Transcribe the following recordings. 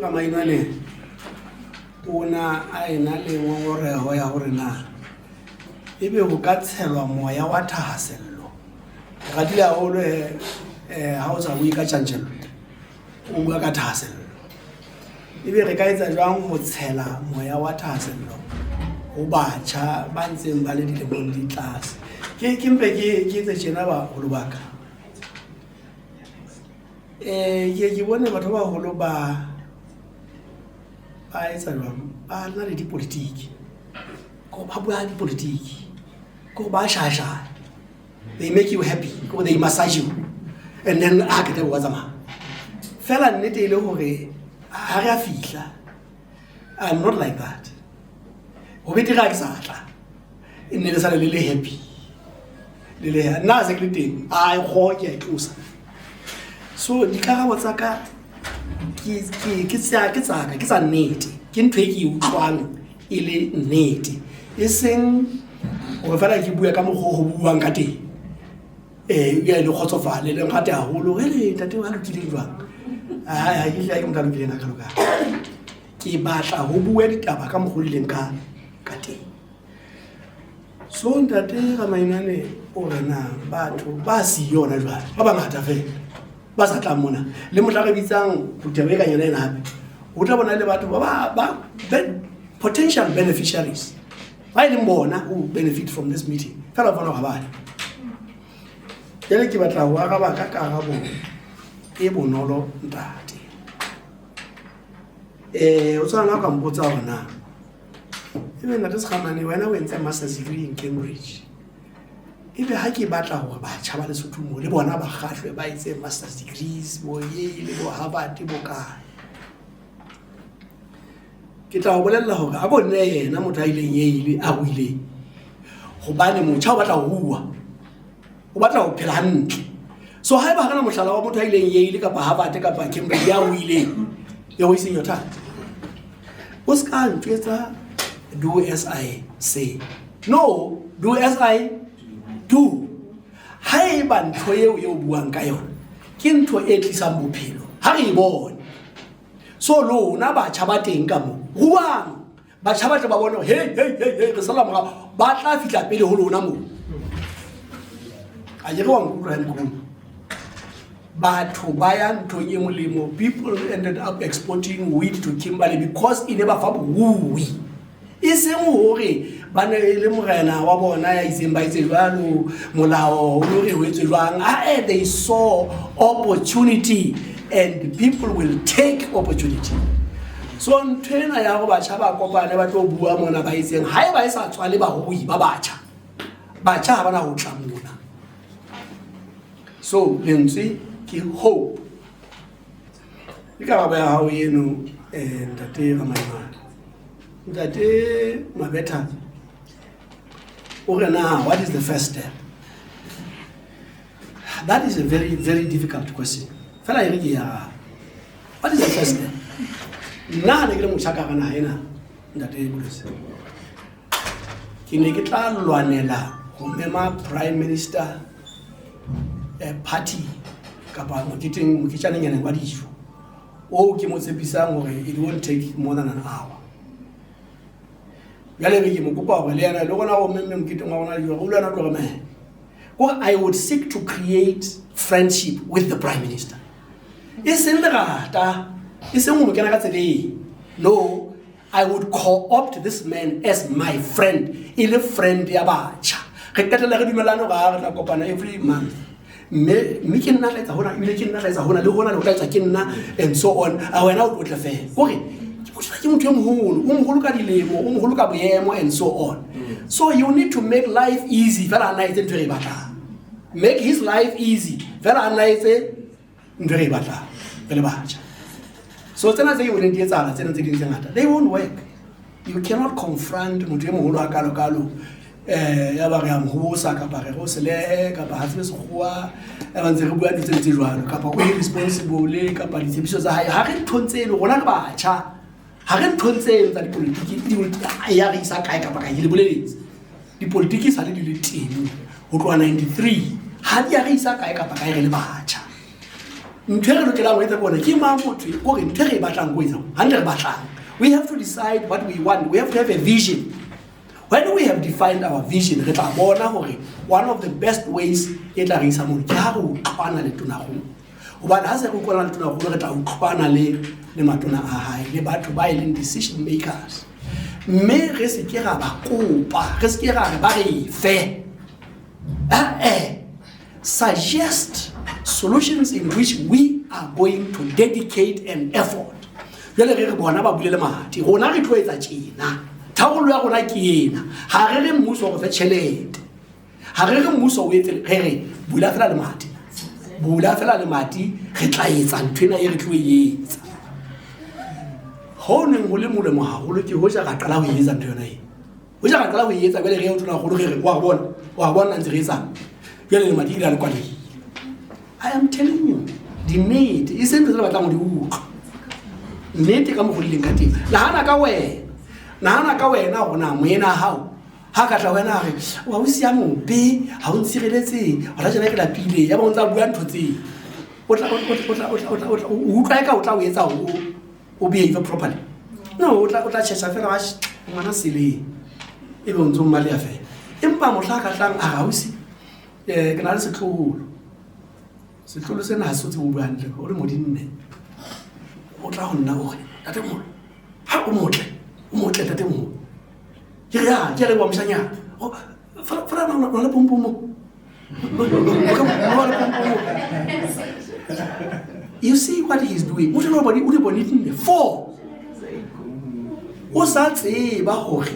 ga mainane ona a ena le ngongorego ya gore na ebe go ka tshelwa moya wa thahasello ga dile haholo ha o sa bue ka tjantjello o bua ka thahasello ebe re ka etsa jwang go tshela moya wa thahasello go batjha ba ntseng ba le dilemong di tlase ke mpe ke etsa tjena ba holo baka ke bone batho ba holo ba etsa jwang ba na le dipolitiki ko ba bua dipolitiki ko ba shasha they make you happy ko they massage you and then a ke te wa tsama fela nnete ile hore ha re a fihla I'm not like that ho bete ga ke satla ne le sala le happy le na se kliteng a go ke tlosa so dikarabo tsa ka ke tsa nnete ke ntwe ke utlwang ile nnete e seng o fela ke bua ka mogho go buang ka teng ya le khotsofale le ngate haholo hele tate wa lokile jwang a ke ya ke motho le nna ka loka ke batla ho bua ditaba ka mogho le nka ka teng so ntate ga mainane o rena batho ba si yona jwang ba bangata fela ba sa tla mona le motla re bitsang botebe ka nyana ena hape o tla bona le batho ba potential beneficiaries ba ile mbona who benefit from this meeting fela bona ga bana ke batla ho aga ba ka karabo e bonolo ntate o tsana ka mpotsa ona ebe nna tse khamane wena o entse master's degree in Cambridge ebe ha ke batla hore batjha ba Lesotho mo le bona ba kgahlwe ba itse master's degrees mo ye le bo Harvard bo kae ke tla o bolella hore a bonne yena motho a ileng Yale a buile gobane motjha o batla ho bua o batla ho phela hantle so ha eba gana mohlala wa motho a ileng Yale kapa Harvard kapa Cambridge ya buile e go iseng yotha o ska ntwetsa do as I say no do as I do hai ba ntho eo e o buang ka yona ke ntho e tlisang bophelo ha re bone so lona batjha ba teng ka mo buang batjha ba tla ba bona hey re sala mora ba tla fitla pele ho lona mo a je go ngura ngura batho ba ya ntho e molemo people ended up exporting wheat to Kimberley because e never fa buwi e seng hore ba ne le morena wa bona ya iseng ba itse jwalo molao o re ho etse jwang they saw opportunity and people will take opportunity so ntena ya go batjha ba kopane ba tlo bua mona ba itseng ha e ba e sa tswa le ba hui ba batjha ha bana ho tla mona so lentswe ke hope ka ba ya hao yeno ntate ga maimana ntate mabetha what is the first step? That is a very, very difficult question. What is the first step? Na ne ke mochaka kana hena ntate Bulus. Ke ne ke tla lwanela go mema prime minister party kapa mokitjana nyane wa dijo. O ke mo tsepisang hore it won't take more than an hour. I would seek to create friendship with the prime minister. No, I would co-opt this man as my friend. Il est friend yabacha. Every month. And so on. I went out with the fair. And so on. So you need to make life easy. Make his life easy. So they won't work. You cannot confront di politiki sa le di teng ho tloa 93 ha di a re isa kae kapa kae re le batjha We have to decide what we want. We have to have a vision. When we have defined our vision, one of the best ways is to decision makers. Suggest solutions in which we are going to dedicate an effort. Thaolo ya rona ke ena ha re re mmuso go fe tšhelete ha re re mmuso o etse re bula fela le mati re tla etsa nthwena e re tlo etsa ho neng ho le molemo haholo ke ho ja ga qala ho etsa ntho yona e ho ja ga qala ho etsa bele re o tona go re wa bona ntse re etsa bele le mati ile le kwale. I am telling you the need is ntse le batla mo di utlwa nnete ka mo go dileng ka teng nahana ka wena gona moena hao ha ka tla wena re wa o sia mope ha o ntshireletse wa jana ke lapile ya ba ntsa bua ntho tse o tla ka o tla o etsa o behave properly. No o tla tshesa fela ga ngwana sele e be ntse mmale ya fela empa mohla ka tlang a gausi ke na le setlolo sena ha se tse o bua ntle o re modinne o tla go nna o re tate mo ha o motle tate mo ke re wa mshanya fara na le pompomo. You see what he is doing. What nobody would have been in for. What's that say about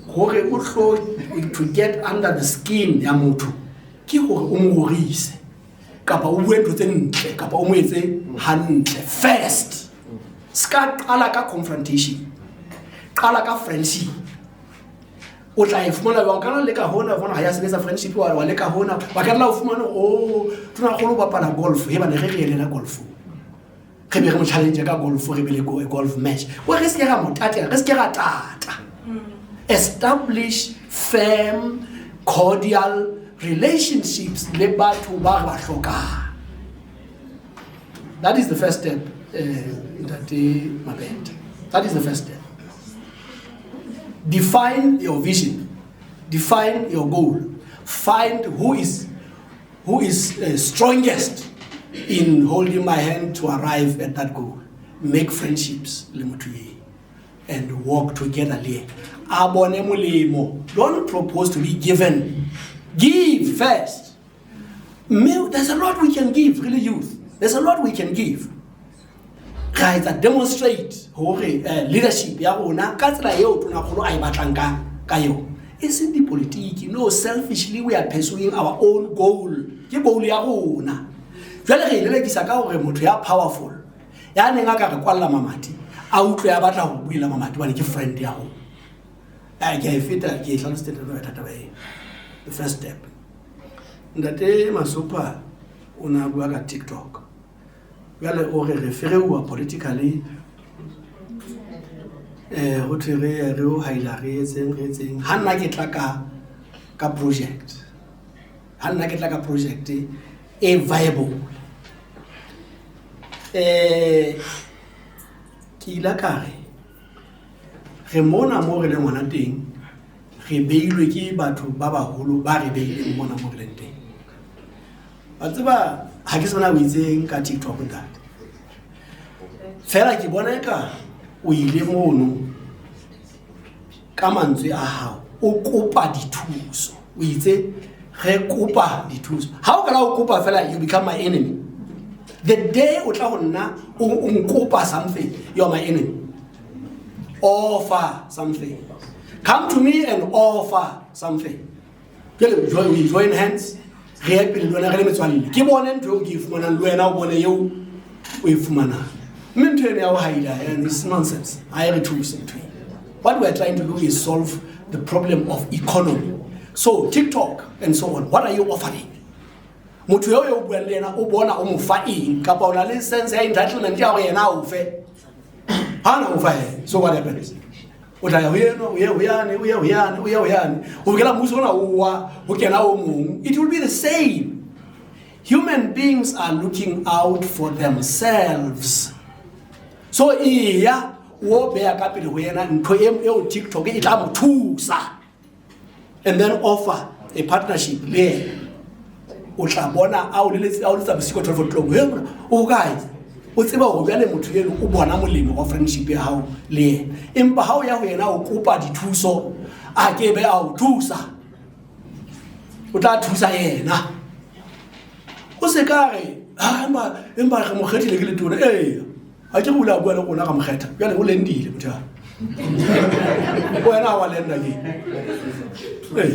Hore to get under the skin ya motho ke hore o mo rise kapa o bue ntse ntle kapa o mo etse hantle first. Ska qala ka confrontation, qala ka friendship. O tla ifumana ba kana le ka hona bona ha ya sebetsa friendship wa le ka hona ba ka la o fumana tuna go ba pala golf he ba ne re le na golf ke be re mo challenge ka golf re be le go golf match wa re se ga motata re se ga tata. Establish firm cordial relationships le batho ba ba hloka. That is the first step. That is the first step. Define your vision, define your goal, find who is strongest in holding my hand to arrive at that goal. Make friendships, and work together. Don't propose to be given. Give first. There's a lot we can give, really, youth. There's a lot we can give. Guys that demonstrate leadership ya rona ka tsela eo tona kholo a ibatlang ka yo. Isn't the politics? No, selfishly we are pursuing our own goal. Ke goal ya rona. Jwale re ile ke saka hore motho ya powerful ya neng a ka re kwalla mamati a utlwe ya batla go buila mamati ba le ke friend ya go. I ke feta ke tlhalosetse no thata ba e. The first step. Ndate Masupa una bua ka TikTok. Gale o re referewa politically go tere re o haila re etseng ha nna ke tla ka project e viable ke ila ka re mona mo re le ngwana teng re beilwe ke batho ba baholo ba re beile mona mo re le teng ba tseba ha ke sona o itseng ka TikTok that fela ke bona ka o ile mono ka mantswe a hao o kopa dithuso o itse re kopa dithuso ha o ka la o kopa fela you become my enemy. The day o tla go nna o nkopa something you are my enemy. Offer something, come to me and offer something. We join hands. Re pele lona re le metswalle ke bone ntwe o ke fumana le wena o bone yo o e fumana ntwe ne ya o haila and it's nonsense. I am too simple. What we are trying to do is solve the problem of economy. So TikTok and so on, what are you offering? Motho yo bua le yena o bona o mo fa eng ka pa ona le sense ya entitlement ya go yena o fe hana o fa. So what happens? O tla ya it will be the same. human beings are looking out for themselves. So iya wo be ya ka pele ho yena ntho e TikTok e tla mo thusa, and then offer a partnership le o tla bona a o le tsa bosiko 12 o'clock o guys o tseba ho bya le motho eno o bona molemo wa friendship ya hao le empa ha o ya ho yena o kopa dithuso a ke be a o thusa, o tla thusa yena o se ka re empa re mo kgethile ke le tona a ke bula bua le rona ka mo kgetha bja le o lendile motho o wena wa lenda ke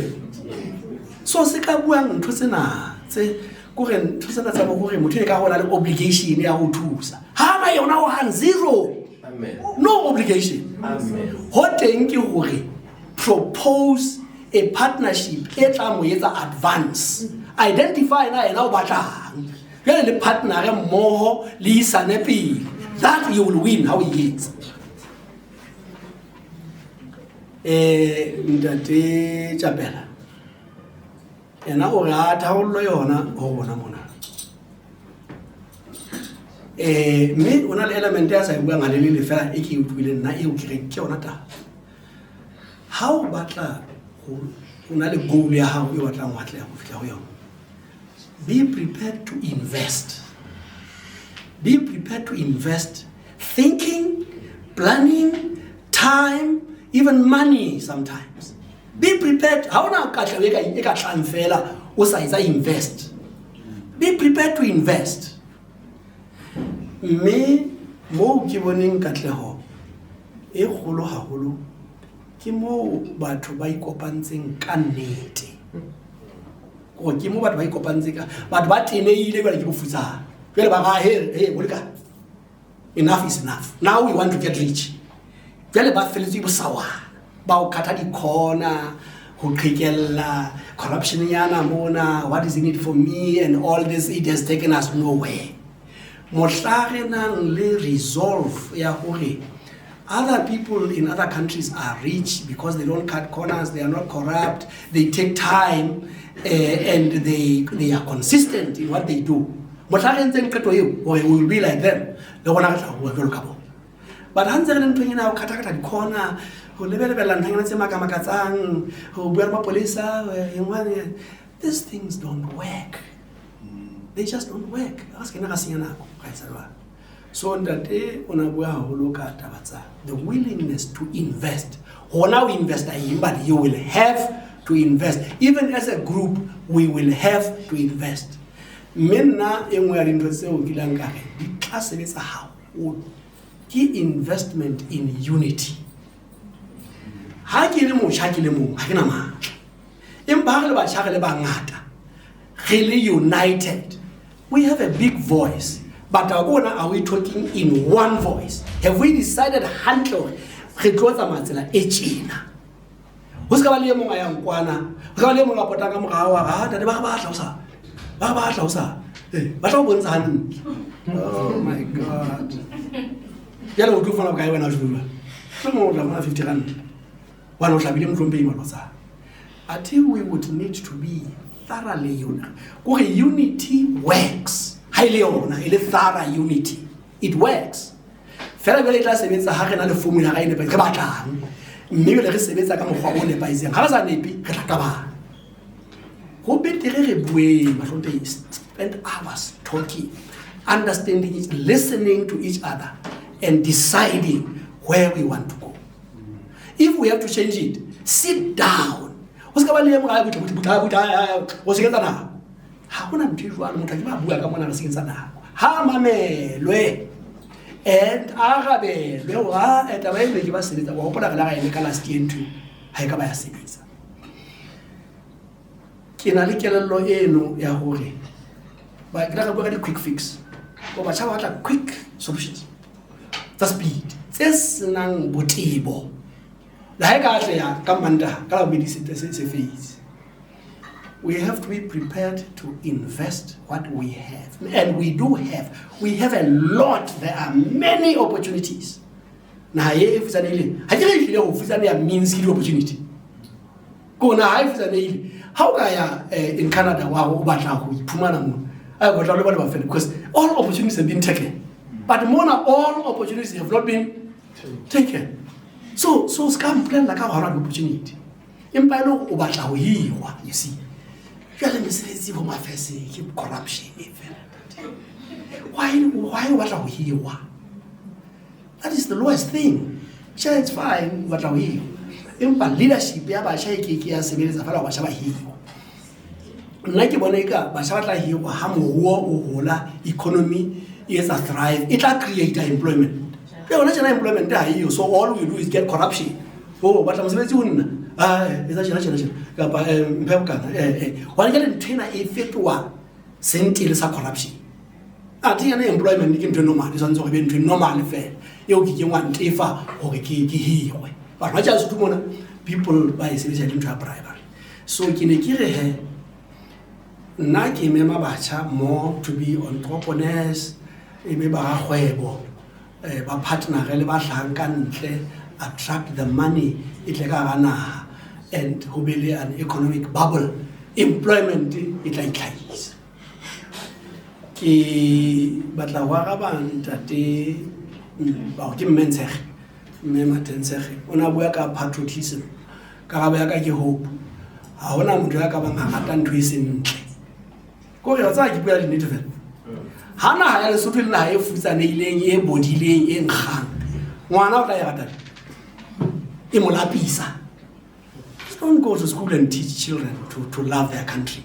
so se ka buang ntho tsena tse go re ntho tsena tsa go re motho e ka gona le obligation ya go thusa ha ba yona o han zero. Amen. No obligation. Amen. Ho teng ke gore propose a partnership e tla mo etsa advance, identify na yena o batlang jale le partner e mmoho le isane pele, that you will win how he is. Ntate Chapela ena o ra thaollo yona ho bona mona me ona le element ya sa bua ngale le fela e ke utlwile nna e o ke yona ta how batla go una le goal ya hao e batlang wa tla go fitla go yona. Be prepared to invest. Be prepared to invest thinking, planning, time, even money sometimes. Be prepared. How na ka tlabeka e ka tlanfela o sa itsa invest. Be prepared to invest. Me mo ke boneng katleho e kgolo haholo ke mo batho ba ikopantseng ka nnete. Go ke mo batho ba ikopantseng ka batho ba teneile ba ke bofutsa jwale ba ga hey boleka enough is enough, now we want to get rich jwale ba feletse bosawa ba o kata di corner go qhekella corruption yana mona, what is in it for me, and all this, it has taken us nowhere. Mohlare nang le resolve ya hore other people in other countries are rich because they don't cut corners, they are not corrupt, they take time, and they are consistent in what they do. Mohlare ntse nqeto eo we will be like them. Le gona ka go jolo ka bo. But hanze re ntwe ena o kata di corner go lebelebela ntanyana tse makamakatsang go bua mapolisa engwane, these things don't work. They just don't work. So ntate ona bua haholo ka tabatsa the willingness to invest. Hona we invest but you will have to invest. Even as a group we will have to invest. Menna engwe ya dintho tseo ke lang ka re di tla sebetsa haholo ke investment in unity. Ha ke le motjha ke le mong ha ke na matla empa ha re le batjha re le bangata re le united, we have a big voice, but are we talking in one voice? Have we decided handle re tlotsa matsela e tjena? Ho se ka ba le mong a yang kwana, ho ka ba le mong a potaka morao ga tate ba tlausa ba tlausa ba tla bontsha hantle. Oh my god, ya lo tlo fana ka wena jula mo tla bona 50 rand wa no hlabile mtlompe imalotsa. Until we would need to be thoroughly united. Unity works. Highly on a thorough unity. It works. Fela bele tla sebetsa ha rena le formula ga ine ba re batlang. Mme le re sebetsa ka mogwa o nepaitseng. Ha re sa nepi re tla tabana. Go betere re bue mahlonte spend hours talking, understanding each, listening to each other, and deciding where we want to go. If we have to change it, sit down. What's going on? What's going on? How can I do one? How many lwe and Arabe lewa at a way give us the open a last year to Haikabaya cities. Kinalikela loeno yahore. But I got a quick fix. But I have a quick solutions. The speed. This nang botibo. We have to be prepared to invest what we have, and we do have. We have a lot. There are many opportunities. Now, if it's an means opportunity. Go now, if it's an how in Canada, Because all opportunities have been taken. But more than all opportunities have not been taken. So scam plan like our opportunity. Empire o batla ho hirwa, you see. Jwale mesebetsi ho mafese ke corruption even. Why o batla ho hirwa? That is the lowest thing. Sure, it's fine, batla ho hirwa. Empa leadership ya batjha e ke ya sebeletsa fela batjha ba hirwa. Nna ke bona eka batjha ba tla hirwa ha moruo o hola, economy is a thrive, it will create employment. Employment so all we do is get corruption. Oh, but I'm saying it's one get trainer a fit one sentil sa corruption. I think an employment you can normal, this one's already normal fair. You get one tifa or a key. But not just to people by civil bribery. So can a kid Nike member bacha more to be entrepreneurs. Ba partner le ba hlanka ntle attract the money itle ka gana and ho be le an economic bubble employment itla itlhaisa ke batla wa ga bantate ba ke mmentshege mme matentshege ona bua ka patriotism ka ga ba ka ke hope ha hona motho ya ka ba ngata ntwe sentle ko re tsa ke bua le nnete Hana ha ya Lesotho le naha e futsanehileng e bodileng e nkgang ngwana o tla ya rata e mo lapisa. Don't go to school and teach children to love their country,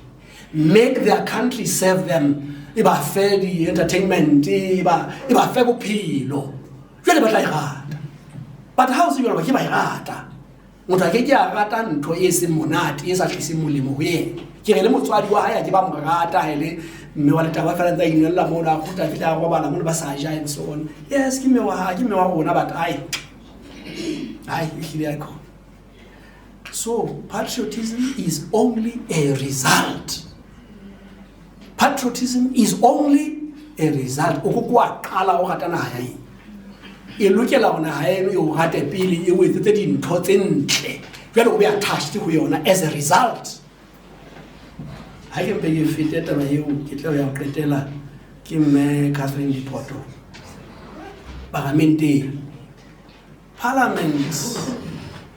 make their country serve them. Iba fair the entertainment, iba fair bophelo jwale ba tla e rata. But how se jwale ba ke ba e rata motho a ke a rata ntho e se monate e sa tlise molemo ho yena ke re le motswadi wa hae ke ba mo rata hele mme wa letaba fela tsa inela mo na khuta fita go bana mo ba sa ja and so on. Yes ke me wa rona but ai ile iko. So patriotism is only a result. Patriotism is only a result. Okukwa qala o rata naha ya e lokela ona ha eno e o rate pele e o etsetse dintho tse ntle jwale o be attached ho yona as a result. Ha ke mpe ke fete taba eo ke tla ya qetela ke mme Catherine Dipoto Parliament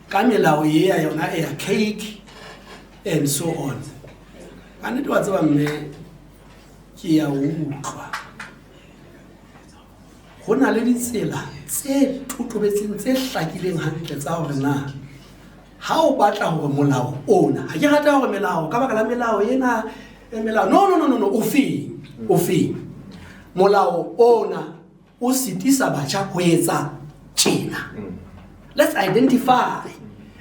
ka melao ye ya yona e cake and so on. Ane twa tseba mme ke ya utlwa hona le ditsela tse thotobetseng tse hlakileng hantle tsa hore na ha o batla hore molao ona ha ke rata hore melao ka baka la melao ena melao no ofi molao ona o sitisa batjha ho etsa tjena. Let's identify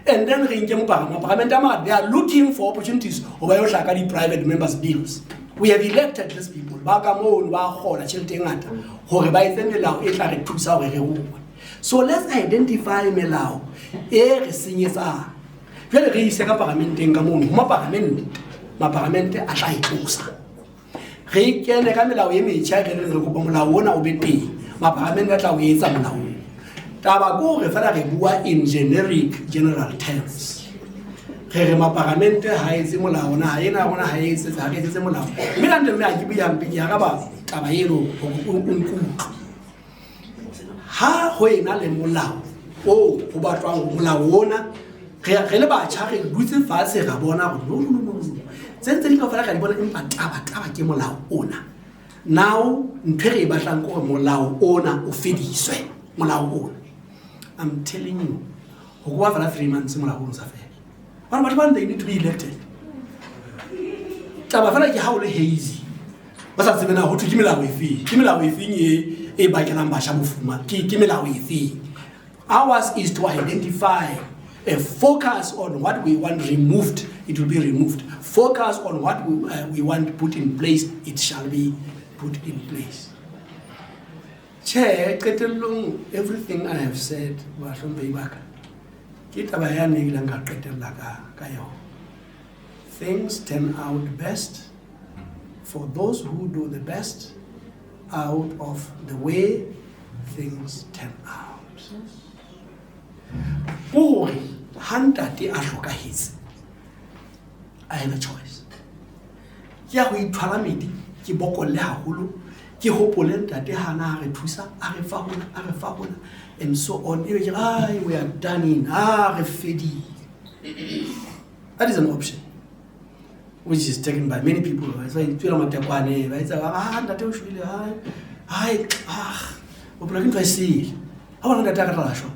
and then re nke mo parliament ama they are looking for opportunities ho ba yo hlaka di private members bills. We have elected these people ba ka mo ba khola tšhelete e ngata hore ba etse melao e tla re thusa hore re uwe. So let's identify melao e re senyetsa jwale re ise ka parlamenteng ka mono mo parlamente a tla ithusa re kene ka melao e metjha re kopa molao ona o be teng parlamente a tla o etsa molao taba go re fela re bua in general terms re parlamente ha etse molao na ha ena bona ha etse ha ke etse molao mme la ntse a ke bua mpe ya ga ba taba eno ha ho ena le molao o ho batlwang molao ona re le batjha re dutse fatshe ga bona go no tse di ka fela ga di bona empa taba ke molao ona now ntwe re batlang go molao ona o fediswe molao ona. I'm telling you go wa fela 3 months molao ona sa fela but they need to be elected. Taba fela ke ha o le hazy ba sa tsebena ho thwe ke melao e feng e ba kelang basha bofuma ke melao e feng. Ours is to identify a focus on what we want removed, it will be removed. Focus on what we want put in place, it shall be put in place. Chair, everything I have said was from Baybaka. Things turn out best for those who do the best out of the way things turn out. I have a choice. Ya go itwala medi ke bokolle haholo ke hopole ntate hana a re thusa a re fa hona and so on we are done in re fedile. That is an option which is taken by many people. It's like tswela matekwane ba etsa ntate o shwile o pula ke ntwa sile ha bona ntate a ka rashwa.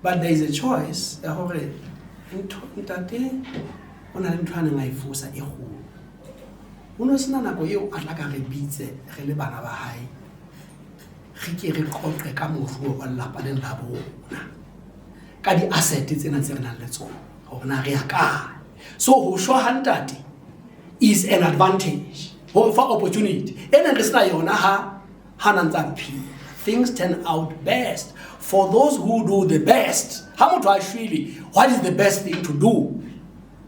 But there is a choice ya hore ntate ona le ntho ane ngai fosa e go uno sina nako eo a tla ka re bitse re le bana ba hae re ke re qoqe ka moruo wa lapa le la bona ka di asset tsena tse re nang le tsona hore na re ya ka. So ho shwa hantate is an advantage for opportunity ene re sina yona ha nantsa phila. Things turn out best for those who do the best. How much actually what is the best thing to do?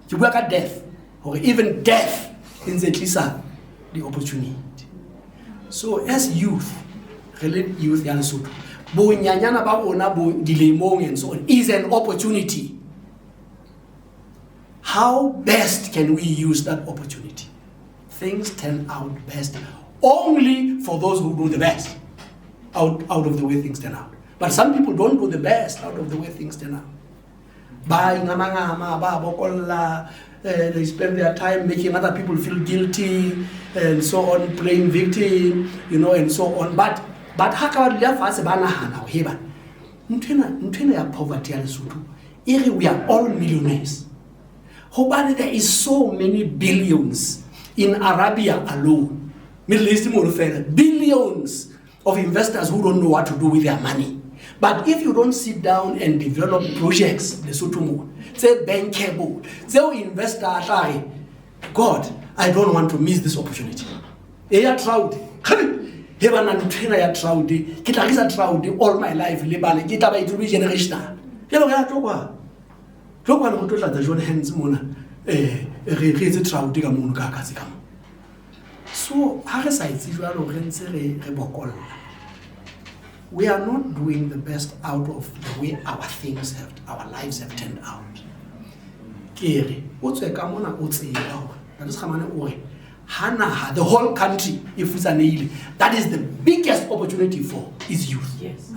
You work at death or even death in the opportunity. So as youth, really youth young Lesotho, bo nyanyana ba ona bo dilemong and so on is an opportunity. How best can we use that opportunity? Things turn out best only for those who do the best out of the way things turn out. But some people don't do the best out of the way things turn out. They spend their time making other people feel guilty and so on, playing victim, and so on. But poverty we are all millionaires. There is so many billions in Arabia alone. Middle East billions of investors who don't know what to do with their money. But if you don't sit down and develop projects, Lesotho, say bankable, say investor, God, I don't want to miss this opportunity. They are proud. Heaven and trainer are proud. Kita is proud all my life. Lebane kita ba itu generational. Yelo ga tlokwa. Tlokwa no to tla John hands mona. Re tse proud ka mono ka ka se ka. So ha re sa itse jwalo re ntse re bokolla. We are not doing the best out of the way our lives have turned out. Kere, the whole country, if it's an that is the biggest opportunity for is youth. Yes.